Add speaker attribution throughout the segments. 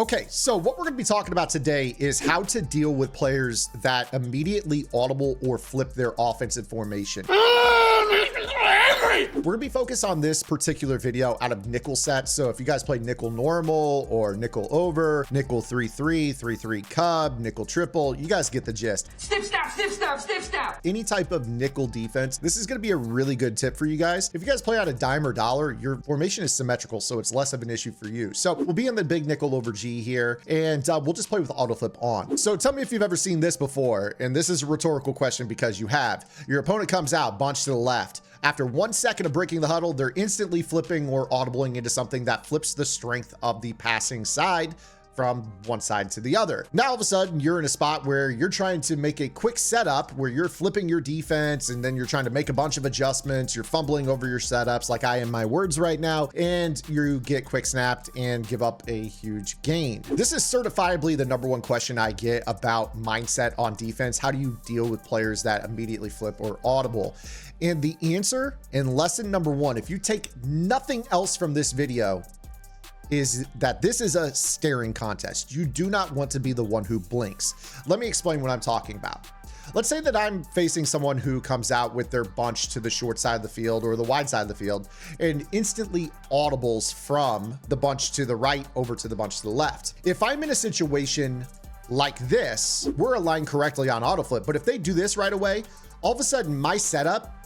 Speaker 1: Okay, so what we're going to be talking about today is how to deal with players that immediately audible or flip their offensive formation. We're gonna be focused on this particular video out of nickel sets. So if you guys play nickel normal or nickel over, nickel 3-3, 3-3 cub, nickel triple, you guys get the gist.
Speaker 2: Snip snap, snip snap, snip snap.
Speaker 1: Any type of nickel defense, this is gonna be a really good tip for you guys. If you guys play out of dime or dollar, your formation is symmetrical, so it's less of an issue for you. So we'll be in the big nickel over G here, and we'll just play with auto flip on. So tell me if you've ever seen this before, and this is a rhetorical question because you have. Your opponent comes out, bunch to the left. After 1 second of breaking the huddle, they're instantly flipping or audibling into something that flips the strength of the passing side from one side to the other. Now, all of a sudden, you're in a spot where you're trying to make a quick setup where you're flipping your defense and then you're trying to make a bunch of adjustments. You're fumbling over your setups like I am my words right now, and you get quick snapped and give up a huge gain. This is certifiably the number one question I get about mindset on defense. How do you deal with players that immediately flip or audible? And the answer in lesson number one, if you take nothing else from this video, is that this is a staring contest. You do not want to be the one who blinks. Let me explain what I'm talking about. Let's say that I'm facing someone who comes out with their bunch to the short side of the field or the wide side of the field and instantly audibles from the bunch to the right over to the bunch to the left. If I'm in a situation like this, we're aligned correctly on auto flip, but if they do this right away, all of a sudden my setup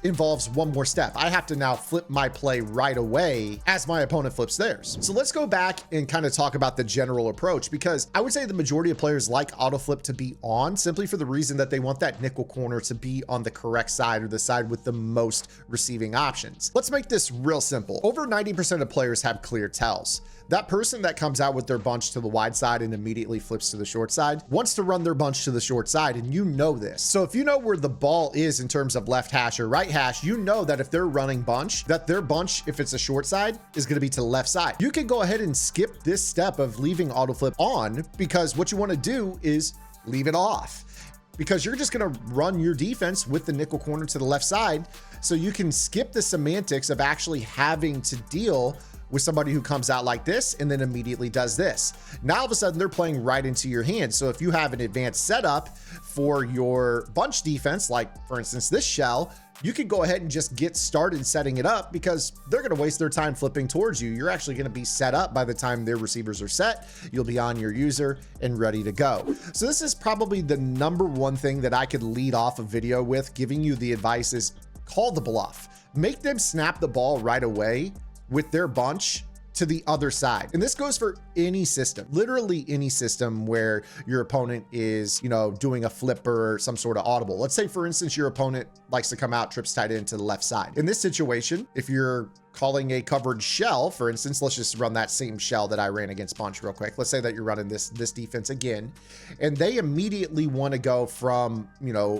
Speaker 1: involves one more step. I have to now flip my play right away as my opponent flips theirs. So let's go back and kind of talk about the general approach, because I would say the majority of players like auto flip to be on simply for the reason that they want that nickel corner to be on the correct side or the side with the most receiving options. Let's make this real simple. Over 90% of players have clear tells. That person that comes out with their bunch to the wide side and immediately flips to the short side wants to run their bunch to the short side, and you know this. So if you know where the ball is in terms of left hash or right hash, you know that if they're running bunch, that their bunch, if it's a short side, is going to be to the left side. You can go ahead and skip this step of leaving auto flip on, because what you want to do is leave it off, because you're just going to run your defense with the nickel corner to the left side. So you can skip the semantics of actually having to deal with somebody who comes out like this and then immediately does this. Now, all of a sudden, they're playing right into your hand. So if you have an advanced setup for your bunch defense, like for instance, this shell, you could go ahead and just get started setting it up, because they're going to waste their time flipping towards you. You're actually going to be set up by the time their receivers are set. You'll be on your user and ready to go. So this is probably the number one thing that I could lead off a video with, giving you the advice is call the bluff. Make them snap the ball right away with their bunch to the other side. And this goes for any system, literally any system where your opponent is, doing a flipper or some sort of audible. Let's say, for instance, your opponent likes to come out, trips tight end to the left side. In this situation, if you're calling a covered shell, for instance, let's just run that same shell that I ran against bunch real quick. Let's say that you're running this defense again, and they immediately want to go from,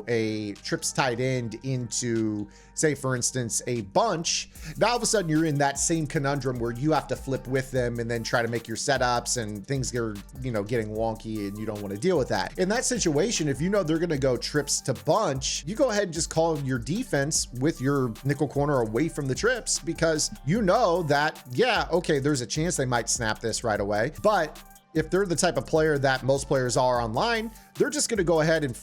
Speaker 1: a trips tight end into, say, for instance, a bunch. Now, all of a sudden, you're in that same conundrum where you have to flip with them and then try to make your setups, and things are, getting wonky, and you don't want to deal with that. In that situation, if you know they're going to go trips to bunch, you go ahead and just call your defense with your nickel corner away from the trips, because you know that, yeah, okay, there's a chance they might snap this right away. But if they're the type of player that most players are online, they're just going to go ahead and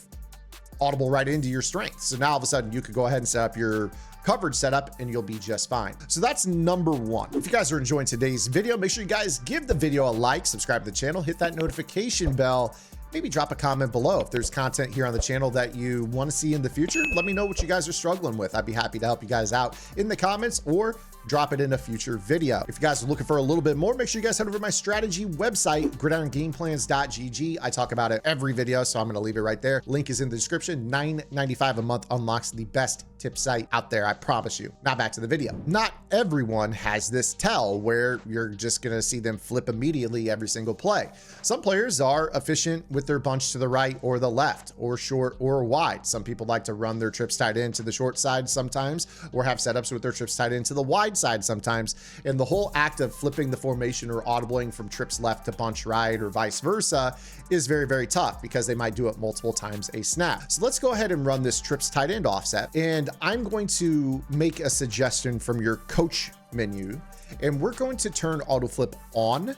Speaker 1: audible right into your strength. So now all of a sudden you could go ahead and set up your coverage setup and you'll be just fine. So that's number one. If you guys are enjoying today's video, make sure you guys give the video a like, subscribe to the channel, hit that notification bell, maybe drop a comment below. If there's content here on the channel that you want to see in the future, let me know what you guys are struggling with. I'd be happy to help you guys out in the comments or drop it in a future video. If you guys are looking for a little bit more, make sure you guys head over to my strategy website, gridirongameplans.gg. I talk about it every video, so I'm going to leave it right there. Link is in the description. $9.95 a month unlocks the best tip site out there, I promise you. Now back to the video. Not everyone has this tell where you're just going to see them flip immediately every single play. Some players are efficient with their bunch to the right or the left, or short or wide. Some people like to run their trips tight end to the short side sometimes, or have setups with their trips tight end to the wide side sometimes. And the whole act of flipping the formation or audibling from trips left to bunch right or vice versa is very, very tough, because they might do it multiple times a snap. So let's go ahead and run this trips tight end offset. And I'm going to make a suggestion from your coach menu, and we're going to turn auto flip on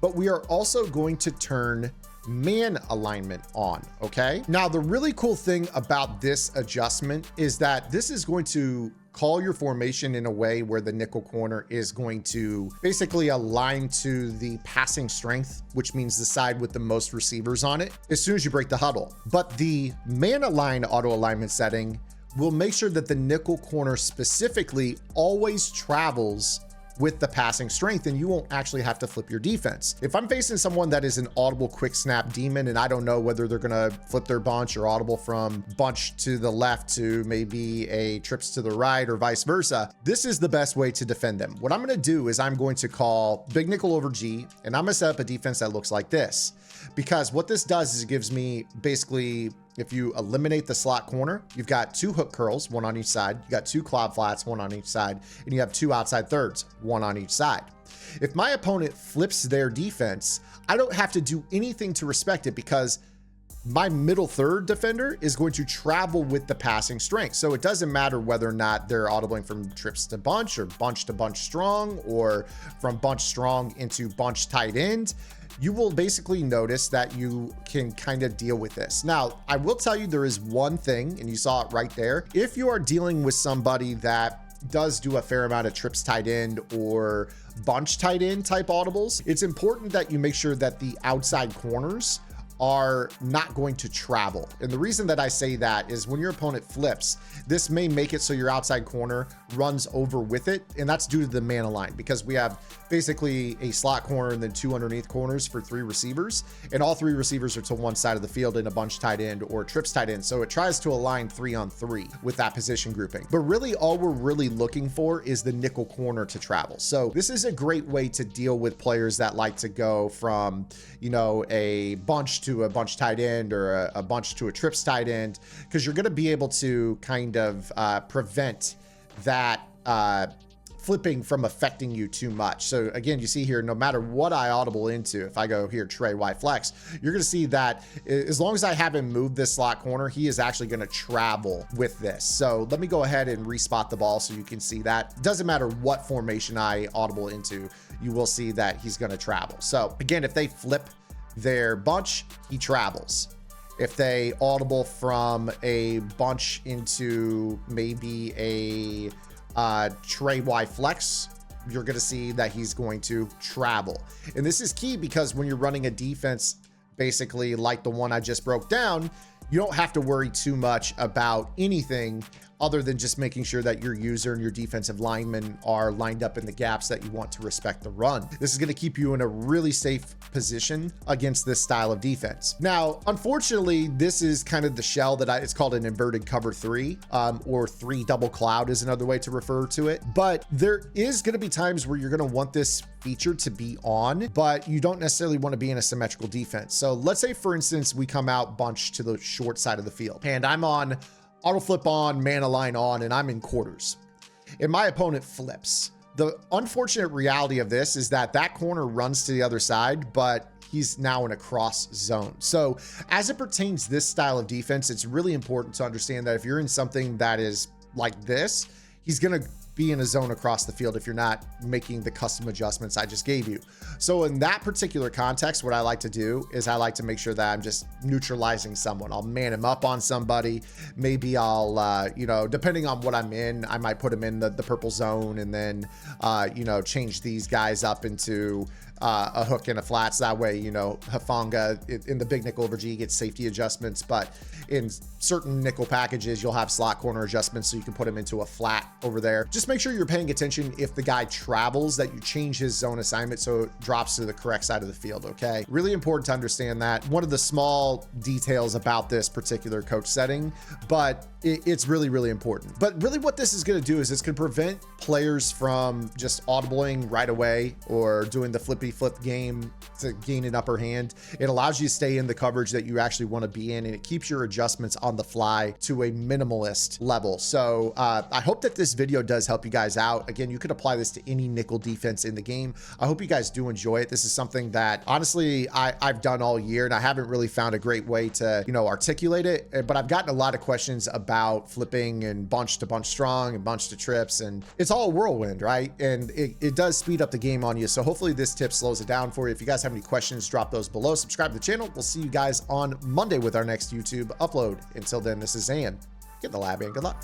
Speaker 1: but we are also going to turn man alignment on. Okay, now the really cool thing about this adjustment is that this is going to call your formation in a way where the nickel corner is going to basically align to the passing strength, which means the side with the most receivers on it, as soon as you break the huddle. But the man align auto alignment setting will make sure that the nickel corner specifically always travels with the passing strength, and you won't actually have to flip your defense. If I'm facing someone that is an audible quick snap demon and I don't know whether they're gonna flip their bunch or audible from bunch to the left to maybe a trips to the right or vice versa, this is the best way to defend them. What I'm gonna do is I'm going to call big nickel over G, and I'm gonna set up a defense that looks like this. Because what this does is it gives me basically, if you eliminate the slot corner, you've got 2 hook curls, 1 on each side. You got 2 cloud flats, 1 on each side, and you have 2 outside thirds, 1 on each side. If my opponent flips their defense, I don't have to do anything to respect it because my middle third defender is going to travel with the passing strength. So it doesn't matter whether or not they're audibling from trips to bunch or bunch to bunch strong or from bunch strong into bunch tight end. You will basically notice that you can kind of deal with this. Now, I will tell you there is one thing, and you saw it right there. If you are dealing with somebody that does do a fair amount of trips tight end or bunch tight end type audibles, it's important that you make sure that the outside corners are not going to travel. And the reason that I say that is when your opponent flips, this may make it so your outside corner runs over with it. And that's due to the man align, because we have basically a slot corner and then 2 underneath corners for 3 receivers. And all 3 receivers are to one side of the field in a bunch tight end or trips tight end. So it tries to align 3 on 3 with that position grouping. But really all we're really looking for is the nickel corner to travel. So this is a great way to deal with players that like to go from, you know, a bunch to a bunch tight end or a bunch to a trips tight end, because you're going to be able to kind of prevent that flipping from affecting you too much. So again, you see here, no matter what I audible into, if I go here, Trey Y flex, you're going to see that as long as I haven't moved this slot corner, he is actually going to travel with this. So let me go ahead and respot the ball so you can see that. Doesn't matter what formation I audible into, you will see that he's going to travel. So again, if they flip their bunch, he travels. If they audible from a bunch into maybe a Trey Y flex, you're going to see that he's going to travel. And this is key because when you're running a defense basically like the one I just broke down, you don't have to worry too much about anything other than just making sure that your user and your defensive linemen are lined up in the gaps that you want to respect the run. This is going to keep you in a really safe position against this style of defense. Now, unfortunately, this is kind of the shell that it's called an inverted cover 3 or 3 double cloud is another way to refer to it. But there is going to be times where you're going to want this feature to be on, but you don't necessarily want to be in a symmetrical defense. So let's say, for instance, we come out bunch to the short side of the field and I'm on auto flip on, man align on, and I'm in quarters and my opponent flips. The unfortunate reality of this is that that corner runs to the other side, but he's now in a cross zone. So as it pertains to this style of defense, it's really important to understand that if you're in something that is like this, he's going to be in a zone across the field if you're not making the custom adjustments I just gave you. So in that particular context, what I like to do is I like to make sure that I'm just neutralizing someone. I'll man him up on somebody. Maybe I'll, you know, depending on what I'm in, I might put him in the purple zone and then, you know, change these guys up into a hook and a flats. That way, you know, Hafanga in the big nickel over G gets safety adjustments, but in certain nickel packages, you'll have slot corner adjustments so you can put him into a flat over there. Just make sure you're paying attention if the guy travels, that you change his zone assignment so it drops to the correct side of the field, okay? Really important to understand that. One of the small details about this particular coach setting, but it's really, really important. But really what this is going to do is it's going to prevent players from just audibling right away or doing the flippy flip game to gain an upper hand. It allows you to stay in the coverage that you actually want to be in, and it keeps your adjustments on the fly to a minimalist level. So I hope that this video does help you guys out. Again, you could apply this to any nickel defense in the game. I hope you guys do enjoy it. This is something that honestly I've done all year, and I haven't really found a great way to, you know, articulate it, but I've gotten a lot of questions about flipping and bunch to bunch strong and bunch to trips, and it's all a whirlwind, right? And it does speed up the game on you. So hopefully this tip slows it down for you. If you guys have any questions, drop those below. Subscribe to the channel. We'll see you guys on Monday with our next YouTube upload. Until then, this is Zan. Get in the lab and good luck.